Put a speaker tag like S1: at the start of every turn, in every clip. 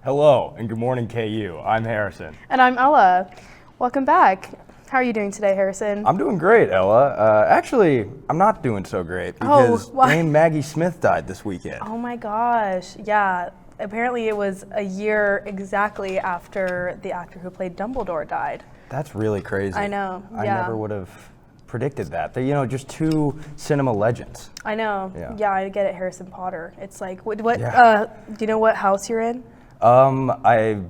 S1: Hello, and good morning, KU. I'm Harrison.
S2: And I'm Ella. Welcome back. How are you doing today, Harrison?
S1: I'm doing great, Ella. Actually, I'm not doing so great because Dame Maggie Smith died this weekend.
S2: Oh my gosh, yeah. Apparently it was a year exactly after the actor who played Dumbledore died.
S1: That's really crazy.
S2: I know,
S1: I never would have predicted that. They're, just two cinema legends.
S2: I know. Yeah, I get it, Harrison Potter. It's like, what
S1: Yeah.
S2: Do you know what house you're in?
S1: I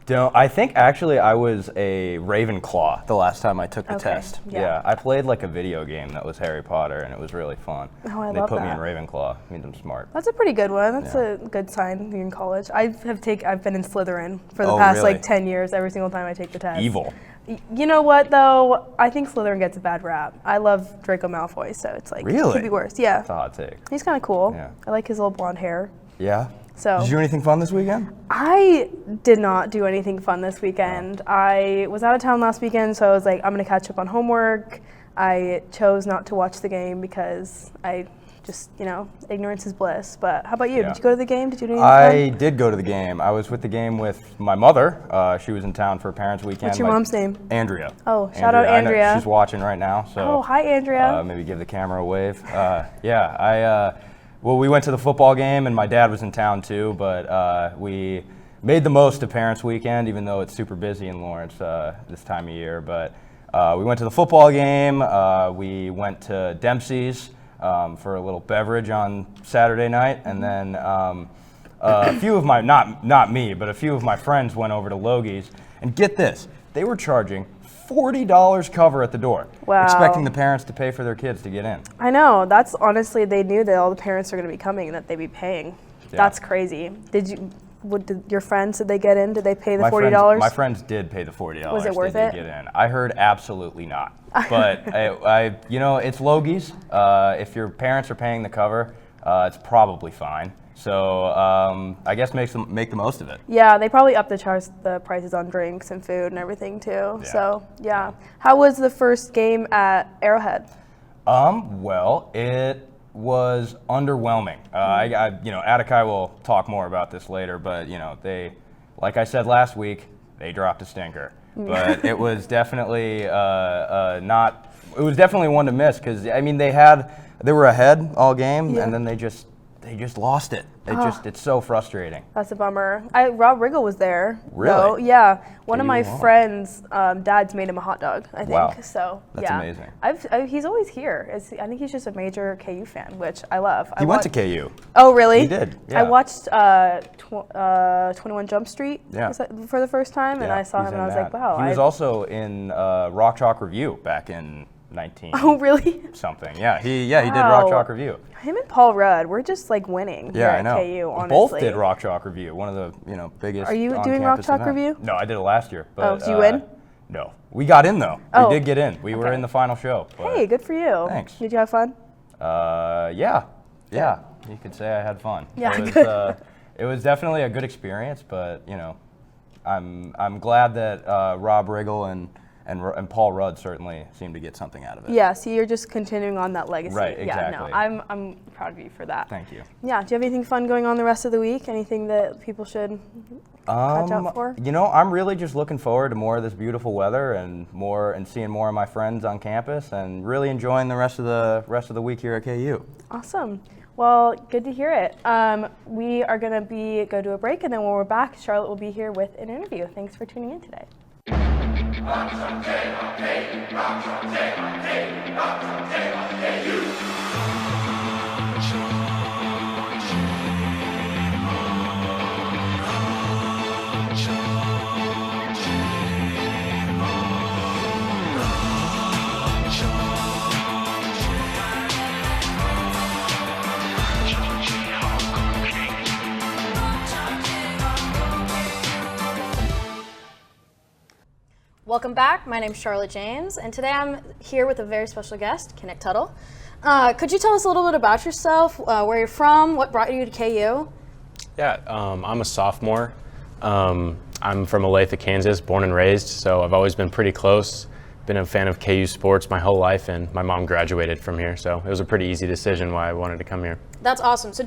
S1: don't. I think actually I was a Ravenclaw the last time I took the test.
S2: Yeah.
S1: I played like a video game that was Harry Potter, and it was really fun.
S2: Oh, I
S1: and they
S2: love
S1: put
S2: that.
S1: me in Ravenclaw. I mean, I'm smart.
S2: That's a pretty good one. That's a good sign you're in college. I've been in Slytherin for the past
S1: really?
S2: like 10 years. Every single time I take the test.
S1: Evil.
S2: You know what though? I think Slytherin gets a bad rap. I love Draco Malfoy, so it's like
S1: Really?
S2: it could be worse. Yeah.
S1: That's a hot take.
S2: He's kind of cool.
S1: Yeah.
S2: I like his little blonde hair.
S1: Yeah.
S2: So
S1: Did you do anything fun this weekend?
S2: I did not do anything fun this weekend. I was out of town last weekend, so I was like, I'm gonna catch up on homework. I chose not to watch the game because I just, ignorance is bliss. But how about you?
S1: Yeah.
S2: Did you go to the game? Did you do anything
S1: I
S2: fun?
S1: did go to the game. I was with the game with my mother. She was in town for Parents' Weekend.
S2: What's your mom's name?
S1: Andrea.
S2: Oh, shout out
S1: I know
S2: Andrea.
S1: she's watching right now. So
S2: Oh, hi Andrea.
S1: maybe give the camera a wave. Well, we went to the football game, and my dad was in town too, but we made the most of Parents' Weekend, even though it's super busy in Lawrence this time of year. But we went to the football game. We went to Dempsey's for a little beverage on Saturday night, and then a few of my, not me, but a few of my friends went over to Logie's, and get this, they were charging $40 cover at the door,
S2: Wow.
S1: expecting the parents to pay for their kids to get in.
S2: I know. That's honestly, they knew that all the parents are going to be coming and that they'd be paying.
S1: Yeah.
S2: That's crazy. Did your friends, did they get in? Did they pay the $40?
S1: My friends did pay the $40.
S2: Was it worth
S1: they
S2: it?
S1: did get in. I heard absolutely not. But it's Logie's. If your parents are paying the cover, it's probably fine. So I guess make the most of it.
S2: Yeah, they probably upped the prices on drinks and food and everything too.
S1: Yeah.
S2: So yeah. How was the first game at Arrowhead?
S1: Well, it was underwhelming. Attica will talk more about this later, but they, like I said last week, they dropped a stinker. But it was definitely not. It was definitely one to miss because they were ahead all game, and then they just lost it. It's so frustrating.
S2: That's a bummer. Rob Riggle was there.
S1: Really?
S2: So, yeah. One of
S1: KU
S2: my
S1: won.
S2: friends' dads made him a hot dog, I think.
S1: Wow.
S2: So,
S1: That's
S2: yeah.
S1: amazing.
S2: He's always here. I think he's just a major KU fan, which I love.
S1: He went to KU.
S2: Oh, really?
S1: He did. Yeah.
S2: I watched 21 Jump Street for the first time, and I saw him and I was like, wow.
S1: He was also in Rock Chalk Review back in 19.
S2: Oh, really?
S1: Something. Yeah. He did Rock Chalk Review.
S2: Him and Paul Rudd, we're just like winning here at KU, honestly.
S1: Both did Rock Chalk Review, one of the biggest.
S2: Are you doing
S1: on-campus
S2: Rock Chalk
S1: events.
S2: Review?
S1: No, I did it last year. But,
S2: did you win?
S1: No. We got in though.
S2: Oh.
S1: We did get in. We were in the final show. But
S2: Hey, good for you.
S1: Thanks.
S2: Did you have fun?
S1: Yeah. You could say I had fun.
S2: Yeah,
S1: It was definitely a good experience, but I'm glad that Rob Riggle and Paul Rudd certainly seemed to get something out of it.
S2: Yeah, so you're just continuing on that legacy.
S1: Right,
S2: Yeah,
S1: exactly.
S2: no, I'm proud of you for that.
S1: Thank you.
S2: Yeah, do you have anything fun going on the rest of the week? Anything that people should watch out for?
S1: I'm really just looking forward to more of this beautiful weather and seeing more of my friends on campus and really enjoying the rest of the week here at KU.
S2: Awesome. Well, good to hear it. We are going to go to a break, and then when we're back, Charlotte will be here with an interview. Thanks for tuning in today. Welcome back. My name's Charlotte James, and today I'm here with a very special guest, Kinnick Tuttle. Could you tell us a little bit about yourself, where you're from, what brought you to KU?
S3: Yeah, I'm a sophomore. I'm from Olathe, Kansas, born and raised, so I've always been pretty close. Been a fan of KU sports my whole life, and my mom graduated from here, so it was a pretty easy decision why I wanted to come here.
S2: That's awesome. So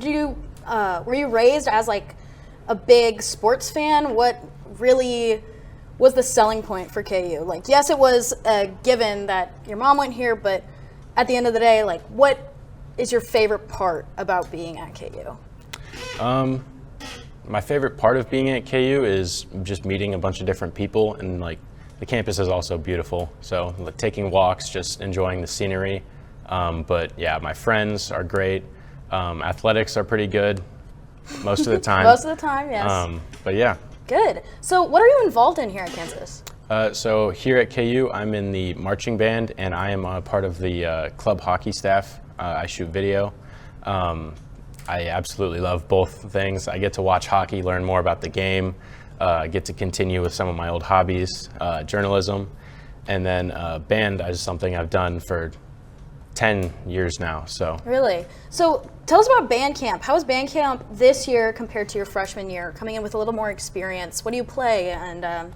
S2: were you raised as like
S4: a big sports fan, what really was the selling point for KU? Like, yes, it was a given that your mom went here, but at the end of the day, like, what is your favorite part about being at KU?
S3: My favorite part of being at KU is just meeting a bunch of different people, and like the campus is also beautiful. So like, taking walks, just enjoying the scenery. But yeah, my friends are great. Athletics are pretty good most of the time.
S4: Most of the time, yes.
S3: But yeah.
S4: Good. So what are you involved in here at Kansas?
S3: So here at KU, I'm in the marching band, and I am a part of the club hockey staff. I shoot video. I absolutely love both things. I get to watch hockey, learn more about the game, get to continue with some of my old hobbies, journalism, and then band is something I've done for 10 years now. So
S4: Really? So tell us about band camp. How was band camp this year compared to your freshman year, coming in with a little more experience? What do you play, and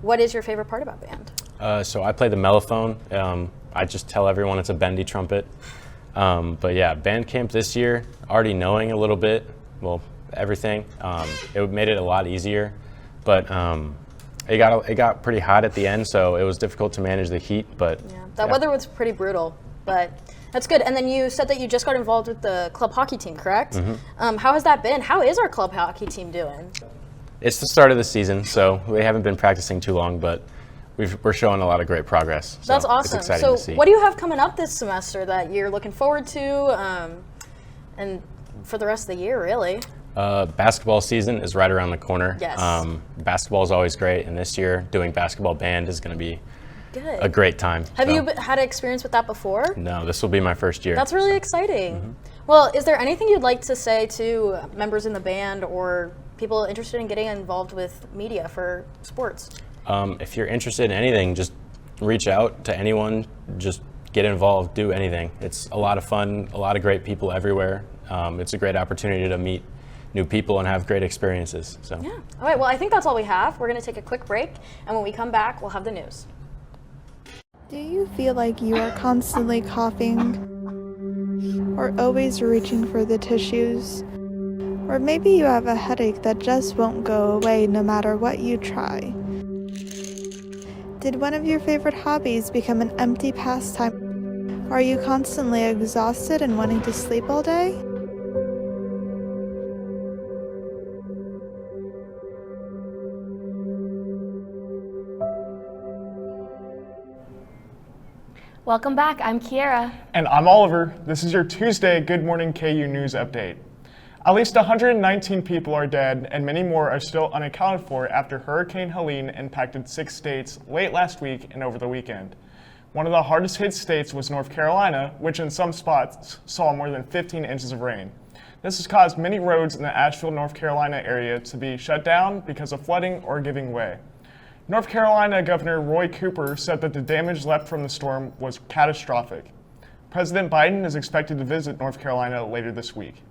S4: what is your favorite part about band?
S3: So I play the mellophone. I just tell everyone it's a bendy trumpet. But yeah, band camp this year, already knowing a little bit, well, everything, it made it a lot easier. But it got pretty hot at the end, so it was difficult to manage the heat. But
S4: That weather was pretty brutal, but that's good. And then you said that you just got involved with the club hockey team, correct?
S3: Mm-hmm.
S4: How has that been? How is our club hockey team doing?
S3: It's the start of the season, so we haven't been practicing too long, but we're showing a lot of great progress. So
S4: That's awesome.
S3: It's exciting
S4: So
S3: to see.
S4: what do you have coming up this semester that you're looking forward to, and for the rest of the year, really?
S3: Basketball season is right around the corner.
S4: Yes.
S3: Basketball is always great, and this year doing basketball band is going to be
S4: Good.
S3: a great time.
S4: Have
S3: So,
S4: you had experience with that before?
S3: No, this will be my first year.
S4: That's really exciting. Well, is there anything you'd like to say to members in the band or people interested in getting involved with media for sports?
S3: If you're interested in anything, just reach out to anyone. Just get involved. Do anything. It's a lot of fun. A lot of great people everywhere. It's a great opportunity to meet new people and have great experiences. So.
S4: Yeah. All right. Well, I think that's all we have. We're going to take a quick break, and when we come back, we'll have the news.
S5: Do you feel like you are constantly coughing? Or always reaching for the tissues? Or maybe you have a headache that just won't go away no matter what you try? Did one of your favorite hobbies become an empty pastime? Are you constantly exhausted and wanting to sleep all day?
S6: Welcome back, I'm Kiera.
S7: And I'm Oliver. This is your Tuesday Good Morning KU News Update. At least 119 people are dead and many more are still unaccounted for after Hurricane Helene impacted 6 states late last week and over the weekend. One of the hardest hit states was North Carolina, which in some spots saw more than 15 inches of rain. This has caused many roads in the Asheville, North Carolina area to be shut down because of flooding or giving way. North Carolina Governor Roy Cooper said that the damage left from the storm was catastrophic. President Biden is expected to visit North Carolina later this week.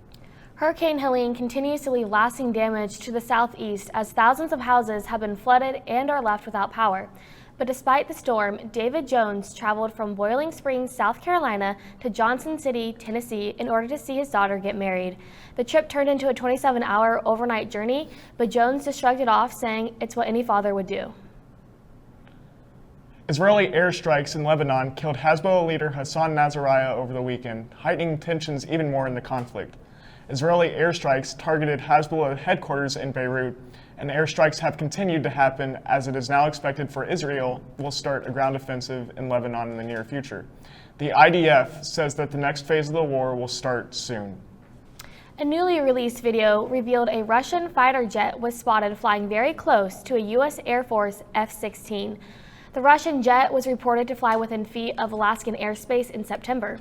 S6: Hurricane Helene continues to leave lasting damage to the southeast as thousands of houses have been flooded and are left without power. But despite the storm, David Jones traveled from Boiling Springs, South Carolina to Johnson City, Tennessee in order to see his daughter get married. The trip turned into a 27-hour overnight journey, but Jones just shrugged it off, saying it's what any father would do.
S7: Israeli airstrikes in Lebanon killed Hezbollah leader Hassan Nasrallah over the weekend, heightening tensions even more in the conflict. Israeli airstrikes targeted Hezbollah headquarters in Beirut, and airstrikes have continued to happen as it is now expected for Israel will start a ground offensive in Lebanon in the near future. The IDF says that the next phase of the war will start soon.
S6: A newly released video revealed a Russian fighter jet was spotted flying very close to a U.S. Air Force F-16. The Russian jet was reported to fly within feet of Alaskan airspace in September.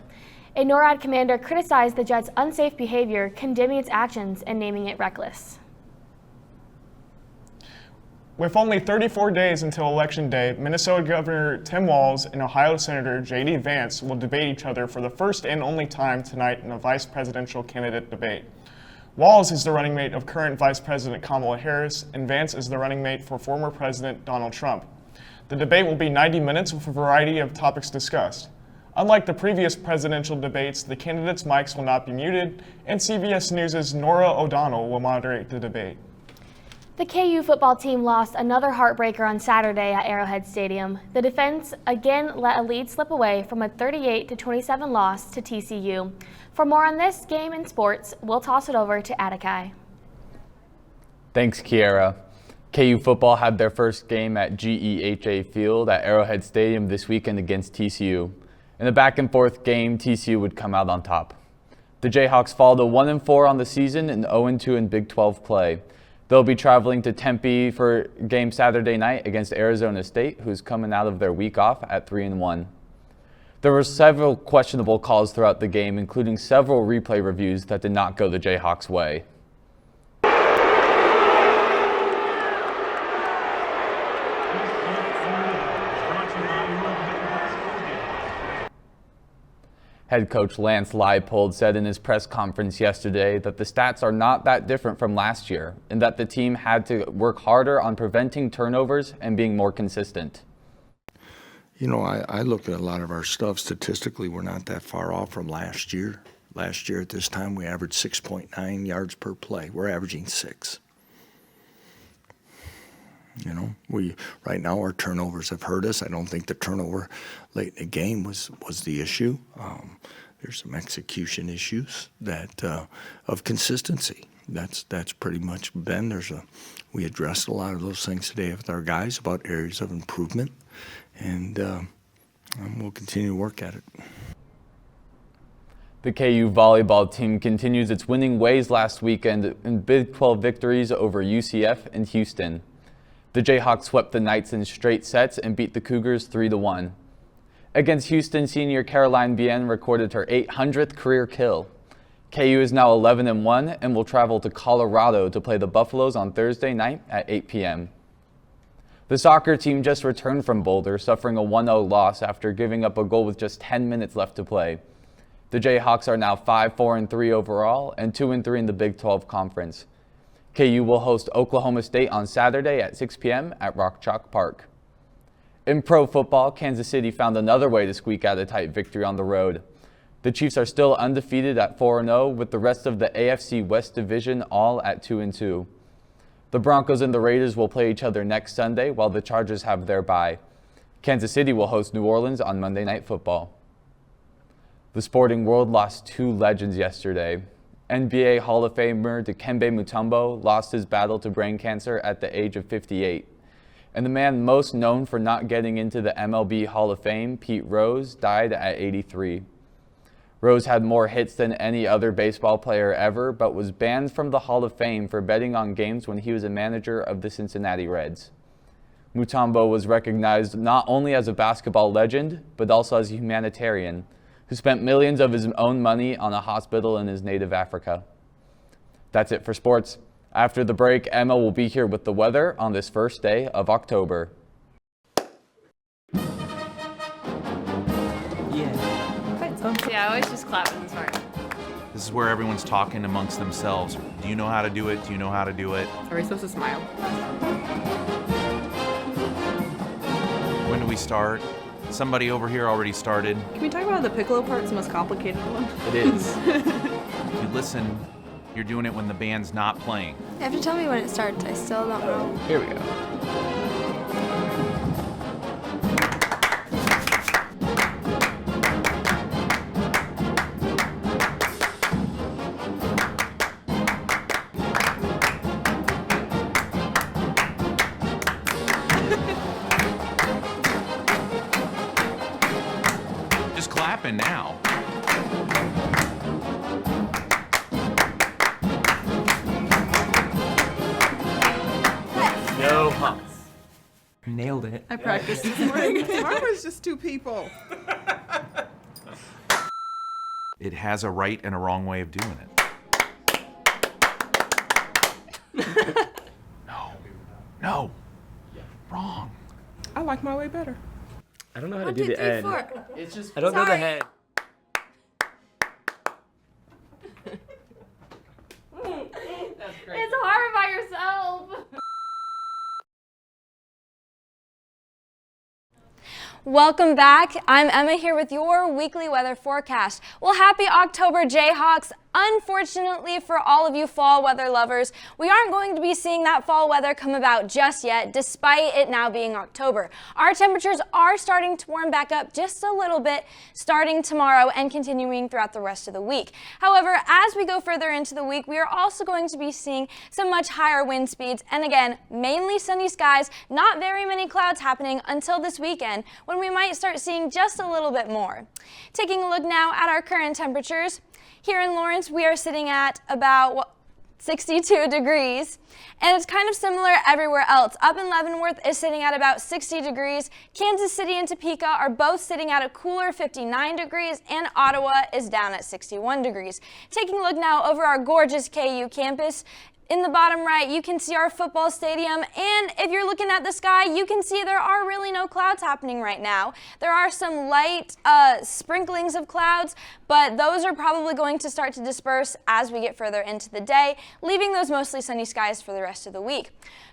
S6: A NORAD commander criticized the jet's unsafe behavior, condemning its actions and naming it reckless.
S7: With only 34 days until Election Day, Minnesota Governor Tim Walz and Ohio Senator J.D. Vance will debate each other for the first and only time tonight in a vice presidential candidate debate. Walz is the running mate of current Vice President Kamala Harris, and Vance is the running mate for former President Donald Trump. The debate will be 90 minutes with a variety of topics discussed. Unlike the previous presidential debates, the candidates' mics will not be muted, and CBS News' Nora O'Donnell will moderate the debate.
S6: The KU football team lost another heartbreaker on Saturday at Arrowhead Stadium. The defense again let a lead slip away from a 38-27 loss to TCU. For more on this game and sports, we'll toss it over to Attikai.
S8: Thanks, Kiera. KU football had their first game at GEHA Field at Arrowhead Stadium this weekend against TCU. In a back-and-forth game, TCU would come out on top. The Jayhawks fall to 1-4 on the season and 0-2 in Big 12 play. They'll be traveling to Tempe for a game Saturday night against Arizona State, who's coming out of their week off at 3-1. There were several questionable calls throughout the game, including several replay reviews that did not go the Jayhawks' way. Head coach Lance Leipold said in his press conference yesterday that the stats are not that different from last year and that the team had to work harder on preventing turnovers and being more consistent.
S9: You know, I look at a lot of our stuff. Statistically, we're not that far off from last year. Last year at this time, we averaged 6.9 yards per play. We're averaging 6. You know, right now our turnovers have hurt us. I don't think the turnover late in the game was the issue. There's some execution issues that of consistency. That's pretty much been. We addressed a lot of those things today with our guys about areas of improvement, and we'll continue to work at it.
S8: The KU volleyball team continues its winning ways last weekend in Big 12 victories over UCF and Houston. The Jayhawks swept the Knights in straight sets and beat the Cougars 3-1. Against Houston, senior Caroline Bien recorded her 800th career kill. KU is now 11-1 and will travel to Colorado to play the Buffaloes on Thursday night at 8 p.m. The soccer team just returned from Boulder, suffering a 1-0 loss after giving up a goal with just 10 minutes left to play. The Jayhawks are now 5-4-3 overall and 2-3 in the Big 12 Conference. KU will host Oklahoma State on Saturday at 6 p.m. at Rock Chalk Park. In pro football, Kansas City found another way to squeak out a tight victory on the road. The Chiefs are still undefeated at 4-0, with the rest of the AFC West Division all at 2-2. The Broncos and the Raiders will play each other next Sunday, while the Chargers have their bye. Kansas City will host New Orleans on Monday Night Football. The sporting world lost 2 legends yesterday. NBA Hall of Famer Dikembe Mutombo lost his battle to brain cancer at the age of 58. And the man most known for not getting into the MLB Hall of Fame, Pete Rose, died at 83. Rose had more hits than any other baseball player ever, but was banned from the Hall of Fame for betting on games when he was a manager of the Cincinnati Reds. Mutombo was recognized not only as a basketball legend, but also as a humanitarian, who spent millions of his own money on a hospital in his native Africa. That's it for sports. After the break, Emma will be here with the weather on this first day of October.
S10: Yeah, I always just clap at this part.
S11: This is where everyone's talking amongst themselves. Do you know how to do it? Do you know how to do it?
S10: Are we supposed to smile?
S11: When do we start? Somebody over here already started.
S10: Can we talk about how the piccolo part's the most complicated one?
S8: It is.
S11: If you listen, you're doing it when the band's not playing.
S12: You have to tell me when it starts. I still don't know.
S8: Here we go.
S11: Just clapping now.
S13: No humps. Nailed it.
S10: I practiced this morning.
S14: Mine was just 2 people.
S11: It has a right and a wrong way of doing it. No. Wrong.
S14: I like my way better.
S13: I don't know how to
S12: 1,
S13: do
S12: 2,
S13: the
S12: 3,
S13: end.
S12: 4.
S13: It's just I don't know the head.
S6: It's hard by yourself.
S12: Welcome back. I'm Emma here with your weekly weather forecast. Well, happy October, Jayhawks. Unfortunately for all of you fall weather lovers, we aren't going to be seeing that fall weather come about just yet, despite it now being October. Our temperatures are starting to warm back up just a little bit starting tomorrow and continuing throughout the rest of the week. However, as we go further into the week, we are also going to be seeing some much higher wind speeds, and again, mainly sunny skies, not very many clouds happening until this weekend, when we might start seeing just a little bit more. Taking a look now at our current temperatures. Here in Lawrence, we are sitting at about 62 degrees, and it's kind of similar everywhere else. Up in Leavenworth is sitting at about 60 degrees. Kansas City and Topeka are both sitting at a cooler 59 degrees, and Ottawa is down at 61 degrees. Taking a look now over our gorgeous KU campus. In the bottom right, you can see our football stadium, and if you're looking at the sky, you can see there are really no clouds happening right now. There are some light sprinklings of clouds, but those are probably going to start to disperse as we get further into the day, leaving those mostly sunny skies for the rest of the week.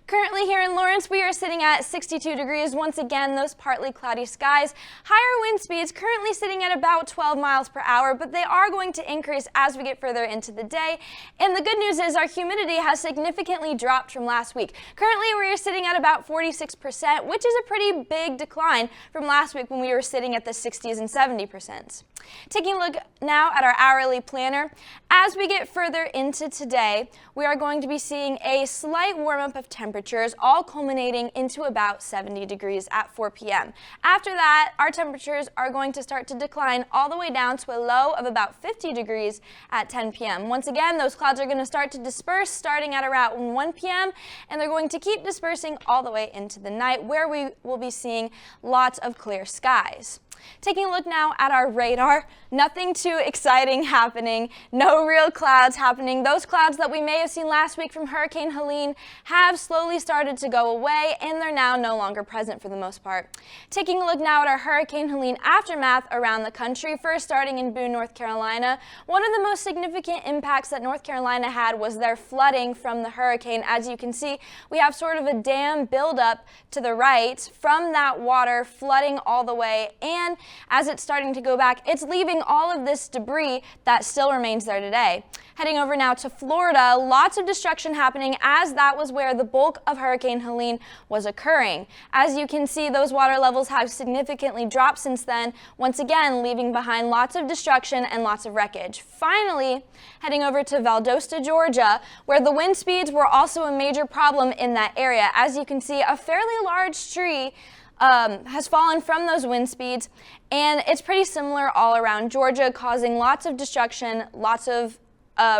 S12: Currently here in Lawrence, we are sitting at 62 degrees. Once again, those partly cloudy skies. Higher wind speeds currently sitting at about 12 miles per hour, but they are going to increase as we get further into the day. And the good news is our humidity has significantly dropped from last week. Currently, we are sitting at about 46%, which is a pretty big decline from last week when we were sitting at the 60s and 70%. Taking a look now at our hourly planner. As we get further into today, we are going to be seeing a slight warm-up of temperatures, all culminating into about 70 degrees at 4 p.m. After that, our temperatures are going to start to decline all the way down to a low of about 50 degrees at 10 p.m. Once again, those clouds are going to start to disperse starting at around 1 p.m., and they're going to keep dispersing all the way into the night, where we will be seeing lots of clear skies. Taking a look now at our radar, nothing too exciting happening, no real clouds happening. Those clouds that we may have seen last week from Hurricane Helene have slowly started to go away, and they're now no longer present for the most part. Taking a look now at our Hurricane Helene aftermath around the country, first starting in Boone, North Carolina. One of the most significant impacts that North Carolina had was their flooding from the hurricane. As you can see, we have sort of a dam buildup to the right from that water flooding all the way, and as it's starting to go back, it's leaving all of this debris that still remains there today. Heading over now to Florida, lots of destruction happening, as that was where the bulk of Hurricane Helene was occurring. As you can see, those water levels have significantly dropped since then, once again leaving behind lots of destruction and lots of wreckage. Finally, heading over to Valdosta, Georgia, where the wind speeds were also a major problem in that area. As you can see, a fairly large tree has fallen from those wind speeds, and it's pretty similar all around Georgia, causing lots of destruction, lots of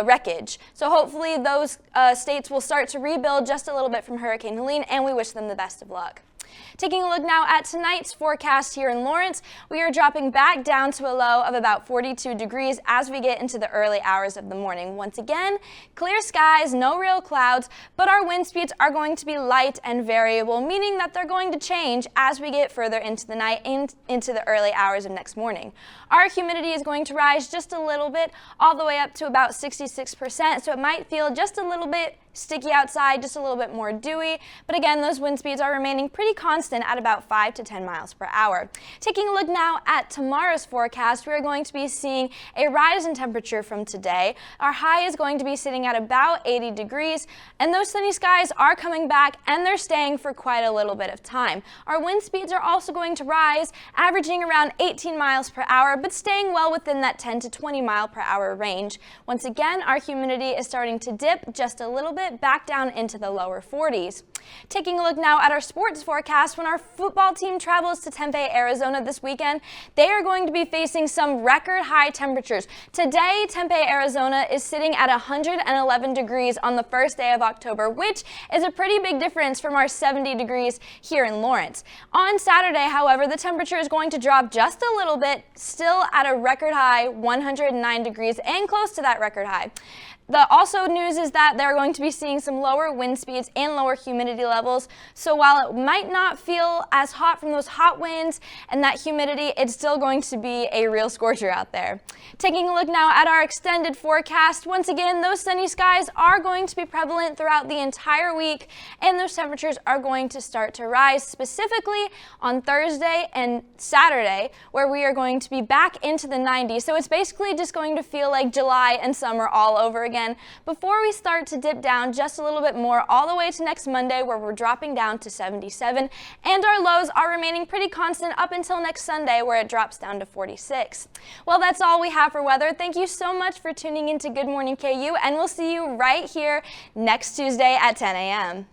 S12: wreckage. So hopefully those states will start to rebuild just a little bit from Hurricane Helene, and we wish them the best of luck. Taking a look now at tonight's forecast here in Lawrence, we are dropping back down to a low of about 42 degrees as we get into the early hours of the morning. Once again, clear skies, no real clouds, but our wind speeds are going to be light and variable, meaning that they're going to change as we get further into the night and into the early hours of next morning. Our humidity is going to rise just a little bit, all the way up to about 66%, so it might feel just a little bit sticky outside, just a little bit more dewy, but again, those wind speeds are remaining pretty constant at about 5 to 10 miles per hour. Taking a look now at tomorrow's forecast, we are going to be seeing a rise in temperature from today. Our high is going to be sitting at about 80 degrees, and those sunny skies are coming back, and they're staying for quite a little bit of time. Our wind speeds are also going to rise, averaging around 18 miles per hour, but staying well within that 10 to 20 mile per hour range. Once again, our humidity is starting to dip just a little bit back down into the lower 40s. Taking a look now at our sports forecast, when our football team travels to Tempe, Arizona this weekend, they are going to be facing some record high temperatures. Today, Tempe, Arizona is sitting at 111 degrees on the first day of October, which is a pretty big difference from our 70 degrees here in Lawrence. On Saturday, however, the temperature is going to drop just a little bit, still at a record high 109 degrees and close to that record high. The also news is that they're going to be seeing some lower wind speeds and lower humidity levels. So while it might not feel as hot from those hot winds and that humidity, it's still going to be a real scorcher out there. Taking a look now at our extended forecast, once again, those sunny skies are going to be prevalent throughout the entire week, and those temperatures are going to start to rise, specifically on Thursday and Saturday, where we are going to be back into the 90s. So it's basically just going to feel like July and summer all over again, before we start to dip down just a little bit more all the way to next Monday, where we're dropping down to 77, and our lows are remaining pretty constant up until next Sunday, where it drops down to 46. Well, that's all we have for weather. Thank you so much for tuning in to Good Morning KU, and we'll see you right here next Tuesday at 10 a.m.